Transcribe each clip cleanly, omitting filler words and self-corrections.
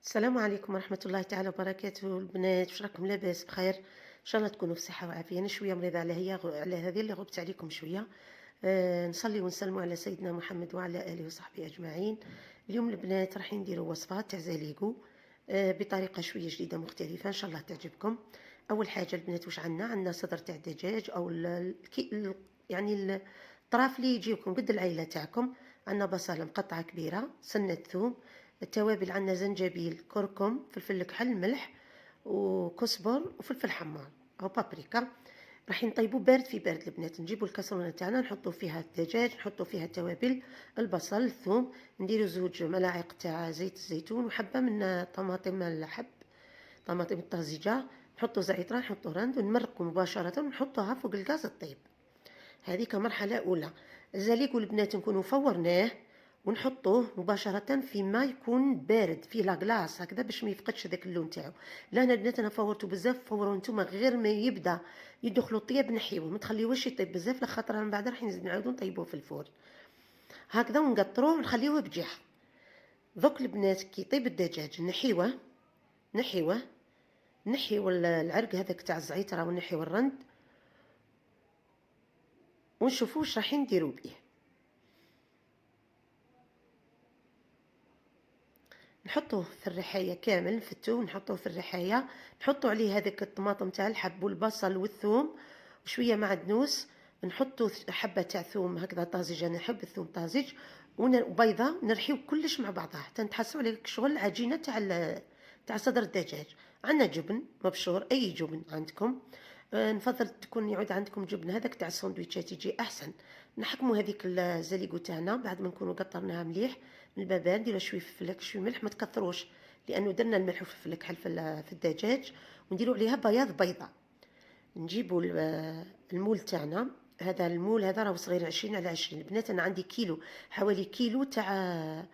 السلام عليكم ورحمة الله تعالى وبركاته البنات، واش راكم لاباس بخير؟ ان شاء الله تكونوا في صحة وعافية. انا شوية مريضة على هذه اللي غبت عليكم شوية. نصلي ونسلموا على سيدنا محمد وعلى آله وصحبه أجمعين. اليوم البنات راح نديروا وصفة تاع زاليكو بطريقة شوية جديدة مختلفة، ان شاء الله تعجبكم. اول حاجة البنات واش عندنا صدر تاع الدجاج او يعني الطراف اللي يجيكم قد العيلة تاعكم. عندنا بصلة مقطعة كبيرة، سنة ثوم، التوابل عندنا زنجبيل، كركم، فلفل كحل، ملح وكزبر وفلفل حمار او بابريكا. راح نطيبوا بارد في بارد البنات. نجيبوا الكاسرونه تاعنا نحطوا فيها الدجاج، نحطوا فيها التوابل، البصل، الثوم، نديروا 2 ملاعق تاع زيت الزيتون وحبه من طماطم الحب، طماطم الطازجه، نحطوا زعتر، نحطوا رند ونمرقوا مباشره ونحطوها فوق الغاز الطيب. هذه كمرحله اولى. الزليق والبنات نكونوا فورناه ونحطوه مباشره في ماء يكون بارد فيه لاكلاص هكذا باش ما يفقدش هذاك اللون تاعو. لا انا البنات انا فورته بزاف، فوروا نتوما غير ما يبدا يدخلوا الطياب نحيوه، ما تخليوهش يطيب بزاف لخاطر من بعد راح نعاودو نطيبوه في الفرن هكذا ونقطروه ونخليوه بجهه. دوك البنات كي يطيب الدجاج نحيو العرق هذاك تاع الزعيتره ونحيو الرند ونشوفوا واش راح نديروا به. نحطوه في الرحايه كامل، نفتوه ونحطوه في الرحايه، نحطوا عليه هذاك الطماطم تاع الحب والبصل والثوم وشويه معدنوس، نحطوا حبه تاع ثوم هكذا طازج، انا نحب الثوم طازج، وبيضه، نرحيو كلش مع بعضها حتى نتحسوا على شغل العجينه تاع صدر الدجاج. عندنا جبن مبشور، اي جبن عندكم. نفضل تكون يعود عندكم جبن هذاك تاع السندويتشات يجي احسن. نحكموا هذيك الزليقو تاعنا بعد ما نكونوا قطرناها مليح من البابان، نديروا شويه فلفل شويه ملح، ما تكثروش لانه درنا الملح والفلفل الكحل في الدجاج، ونديروا عليها بياض بيضه. نجيبوا المول تاعنا، هذا المول هذا راهو صغير 20 على 20. البنات انا عندي كيلو، حوالي كيلو تاع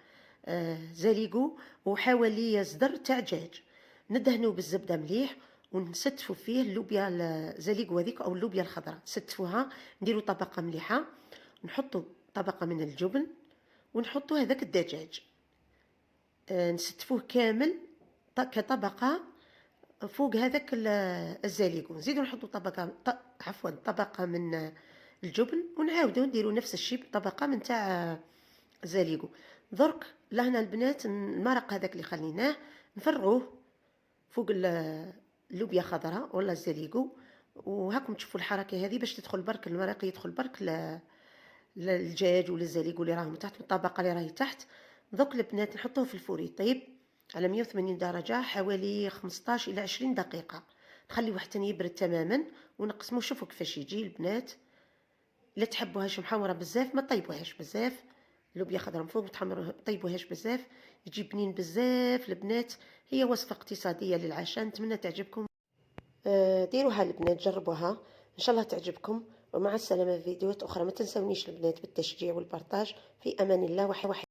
زليقو وحوالي صدر تاع دجاج. ندهنوه بالزبده مليح ونستفوا فيه اللوبيا الزليقو هذيك او اللوبيا الخضراء، نستفوها، نديروا طبقه مليحه، نحطوا طبقه من الجبن ونحطوا هذاك الدجاج، نستفوه كامل كطبقه فوق هذاك الزليقو. نزيدو نحطوا طبقه من الجبن ونعاودو نديروا نفس الشيء بطبقه من تاع الزليقو. درك لهنا البنات المرق هذاك اللي خليناه نفرغوه فوق اللوبيا خضراء ولا الزليقو، وهاكم تشوفوا الحركه هذه باش تدخل برك المرق، يدخل برك للدجاج ولا الزليقو اللي راهم تحت والطبقه اللي راهي تحت. دوك البنات نحطوه في الفور يطيب على 180 درجه حوالي 15 الى 20 دقيقه، نخليوه حتى يبرد تماما ونقسموه. شوفوا كيفاش يجي البنات. لا تحبوهاش محمره بزاف ما طيبوهاش بزاف، لوبيا خضراء من فوق ما طيبوهاش بزاف، يجي بنين بزاف البنات. هي وصفه اقتصاديه للعشاء، نتمنى تعجبكم. ديروها البنات، جربوها ان شاء الله تعجبكم. ومع السلامه في فيديوهات اخرى. ما تنسونيش البنات بالتشجيع والبارطاج. في امان الله.